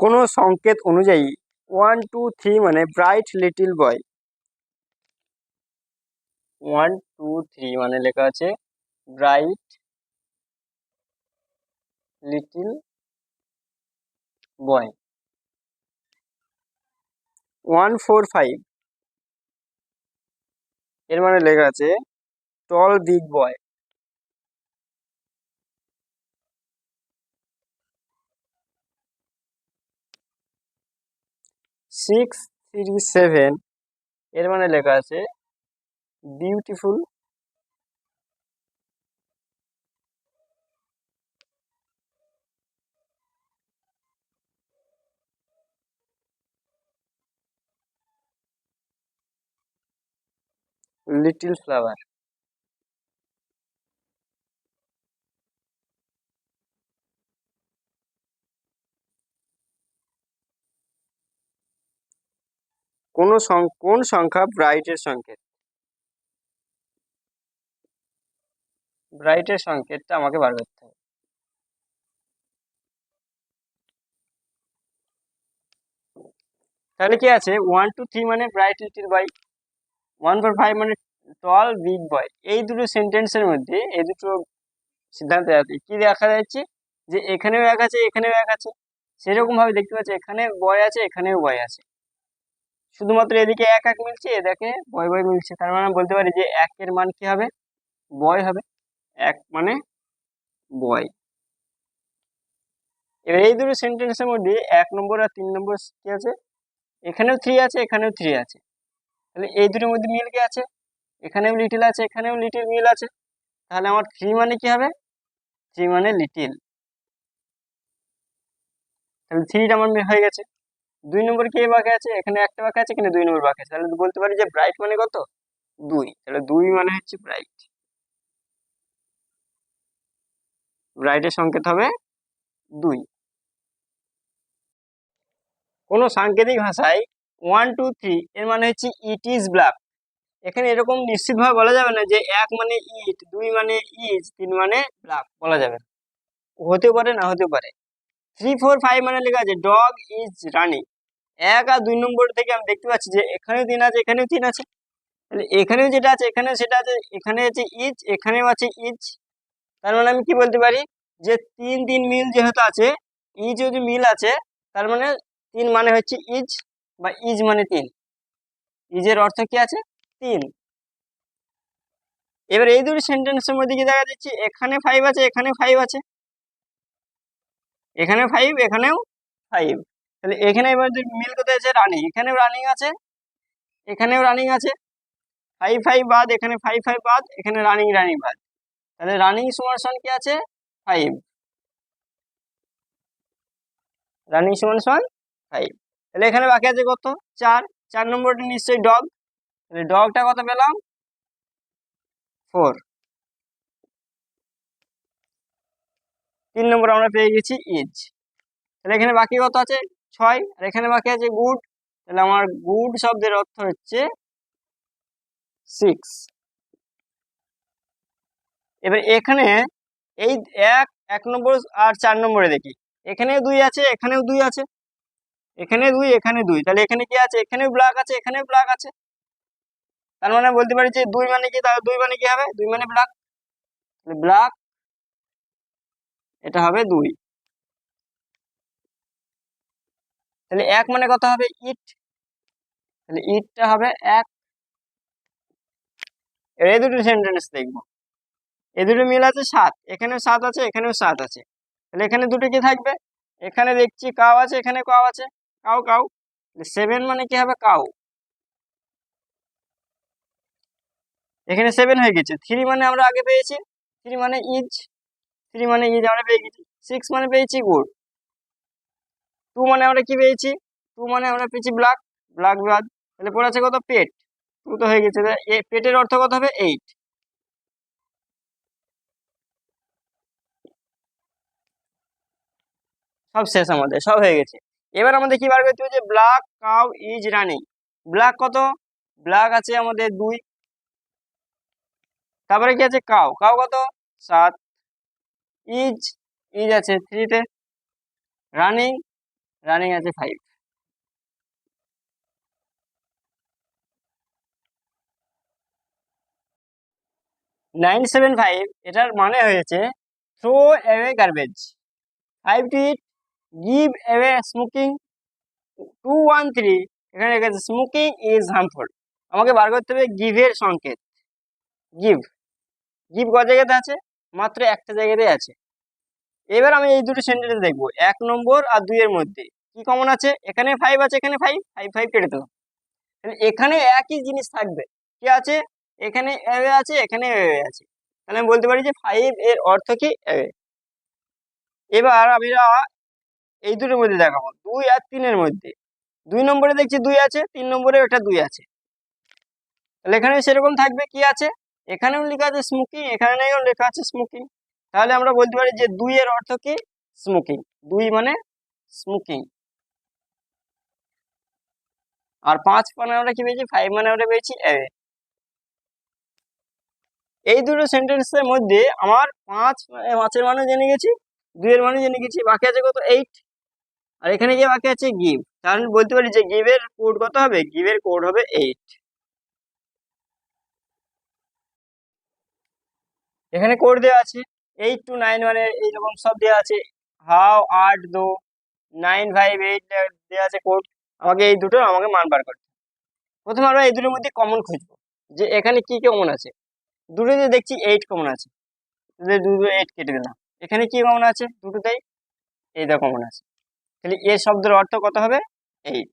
কোনো সংকেত অনুযায়ী 1 2 3 মানে ব্রাইট লিটিল বয়। 1 2 3 মানে লেখা আছে ব্রাইট লিটিল বয়। 1 4 5 এর মানে লেখা আছে টল বিগ বয়। 6 3 7 এর মানে লেখা আছে বিউটিফুল লিটিল ফ্লাওয়ার। কোন সংখ্যা ব্রাইটের সংকেত? ব্রাইটের সংকেতটা আমাকে বার করতে হবে। তাহলে কি আছে 1 2 3 মানে ব্রাইট লিটিল বয়, 1 4 5 মানে টল বিগ বয়। এই দুটো সেন্টেন্সের মধ্যে এই দুটো সিদ্ধান্তে আছে কি দেখা যাচ্ছে যে এখানেও এক আছে এখানেও এক আছে, সেরকম ভাবে দেখতে পাচ্ছি এখানে বয় আছে এখানেও বয় আছে, শুধুমাত্র এদিকে এক এক মিলছে এদিকে বয় বয় মিলছে। তার মানে বলতে পারি যে একের মান কি হবে? বয় হবে। এক মানে বয়। এবার এই দুটো সেন্টেন্সের মধ্যে 1 নম্বর আর 3 নম্বর কি আছে? এখানেও 3 আছে এখানেও 3 আছে, তাহলে এই দুটোর মধ্যে মিল কি আছে? এখানেও লিটিল আছে এখানেও লিটিল মিল আছে, তাহলে আমার 3 মানে কি হবে? 3 মানে লিটিল। তাহলে 3টা আমার হয়ে গেছে। 2 নম্বর কি বাকি আছে? এখানে একটা বাকি আছে এখানে 2 নম্বর বাকি আছে, তাহলে বলতে পারি যে ব্রাইট মানে কত? 2। তাহলে 2 মানে হচ্ছে ব্রাইট। ব্রাইটের সংকেত হবে 2। কোনো সাংকেতিক ভাষায় 1 2 3 এর মানে হচ্ছে ইট ইজ ব্ল্যাক। এখানে এরকম নিশ্চিতভাবে বলা যাবে না যে 1 মানে ইট, 2 মানে ইজ, 3 মানে ব্ল্যাক, বলা যাবে না, হতে পারে না হতে পারে। 3 4 5 মানে লেখা আছে ডগ ইজ রানিং। 1 আর 2 নম্বর থেকে আমি দেখতে পাচ্ছি যে এখানেও 3 আছে এখানেও 3 আছে, তাহলে এখানেও যেটা আছে এখানেও সেটা আছে, এখানে আছে ইজ এখানেও আছে ইজ। তার মানে আমি কি বলতে পারি যে 3 3 মিল যেহেতু আছে, ইজ যদি মিল আছে তার মানে 3 মানে হচ্ছে ইজ বা ইজ মানে 3। ইজের অর্থ কি আছে? 3। এবার এই দুটো সেন্টেন্সের মধ্যে কি দেখা যাচ্ছে এখানে 5 আছে এখানে 5 আছে, এখানে 5 এখানেও 5, তাহলে এখানে এবার মিল কোথায় আছে? রানিং, এখানেও রানিং আছে এখানেও রানিং আছে। 5 5 বাদ এখানে 5 5 বাদ এখানে রানিং রানিং বাদ, তাহলে রানিং সমান কি আছে? 5। রানিং সমান 5। তাহলে এখানে বাকি আছে কত? 4। 4 নম্বরটা নিশ্চয়ই ডগ, তাহলে ডগটা কত পেলাম? 4। 3 নম্বর আমরা পেয়ে গেছি ইজ। তাহলে এখানে বাকি কত আছে? 6। আর এখানে বাকি আছে গুড, তাহলে আমার গুড শব্দের অর্থ হচ্ছে 6। এবার এখানে এই 1 নম্বর আর 4 নম্বরে দেখি এখানেও 2 আছে এখানেও 2 আছে, এখানে 2 এখানে 2, তাহলে এখানে কি আছে? এখানেও ব্ল্যাক আছে এখানেও ব্ল্যাক আছে, তার মানে বলতে পারি যে 2 মানে কি? তাহলে 2 মানে কি হবে? 2 মানে ব্ল্যাক, ব্ল্যাক এটা হবে 2। তাহলে 1 মানে কত হবে? ইট, তাহলে ইটটা হবে 1। এই দুটো সেন্টেন্স দেখবো, এই দুটো মিল আছে 7, এখানেও 7 আছে এখানেও 7 আছে, তাহলে এখানে দুটো কি থাকবে? এখানে দেখছি কাউ আছে এখানে কাউ আছে, কাউ কাউ, 7 মানে কি হবে? কাউ। এখানে 7 হয়ে গেছে। 3 মানে আমরা আগে পেয়েছি 3 মানে ইজ, 3 মানে ইজ আমরা পেয়ে গেছি। 6 মানে পেয়েছি গুড। 2 মানে আমরা কি পেয়েছি? 2 মানে আমরা পেয়েছি ব্ল্যাক, ব্ল্যাক বাদ, তাহলে পড়ে আছে কত? পেট। 2 তো হয়ে গেছে, পেটের অর্থ কত হবে? 8। সব শেষ, আমাদের সব হয়ে গেছে। এবার আমাদের কি বার করতে হবে? যে black cow is running. Black কত? ব্ল্যাক আছে আমাদের 2, তারপরে কি আছে? কাউ, কাউ কত? 7। ইজ, ইজ আছে 3 তে। রানিং রানিং আছে 5। 975 এটার মানে হয়েছে throw away garbage. 5 two eight give away smoking. 213 এখানে লেখা স্মোকিং ইজ হার্মফুল। আমাকে বার করতে হবে গিভের সংকেত। গিভ গিভ কত জায়গাতে আছে? মাত্র একটা জায়গাতেই আছে। এবার আমি এই দুটো সেন্টেন্স দেখবো 1 নম্বর আর 2 এর মধ্যে কি কমন আছে। এখানে 5 আছে, এখানে 5 5 5 কেটে দিলাম। তাহলে এখানে একই জিনিস থাকবে। কি আছে? এখানে অ্যাওয়ে আছে, এখানে অ্যাওয়ে আছে। তাহলে আমি বলতে পারি যে 5 এর অর্থ কি? অ্যাওয়ে। এবার আমি এই দুটোর মধ্যে দেখাবো 2 আর 3 এর মধ্যে। 2 নম্বরে দেখছি 2 আছে, 3 নম্বরে ওটা 2 আছে। তাহলে এখানে সেরকম থাকবে। কি আছে? এখানেও লেখা আছে স্মোকিং, এখানেও লেখা আছে স্মোকিং। তাহলে আমরা বলতে পারি যে 2 এর অর্থ কি? স্মোকিং। 2 মানে স্মোকিং। আর 5 মানে আমরা কি পেয়েছি? 5 মানে আমরা পেয়েছি অ্যাওয়ে। এই দুটো সেন্টেন্সের মধ্যে আমার 5 এর মানে জেনে গেছি, 2 এর মানে জেনে গেছি, বাকি আছে কত? 8। আর এখানে যে বাকি আছে গিভ। তাহলে বলতে পারি যে গিভের কোড কত হবে? গিভের কোড হবে 8। এখানে কোড দেওয়া আছে 8 to 9 মানে এইরকম সব দেওয়া আছে। হাউ, আট, দো, 9, 5, 8 দেওয়া আছে কোড। আমাকে এই দুটো আমাকে মান বার করতে হবে। প্রথমে আমরা এই দুটোর মধ্যে কমন খুঁজবো যে এখানে কি কমন আছে। দুটোতে দেখছি 8 কমন আছে, দুটো 8 কেটে দিলাম। এখানে কি কমন আছে? দুটোতেই এইটা কমন আছে। তাহলে এ শব্দের অর্থ কত হবে? 8।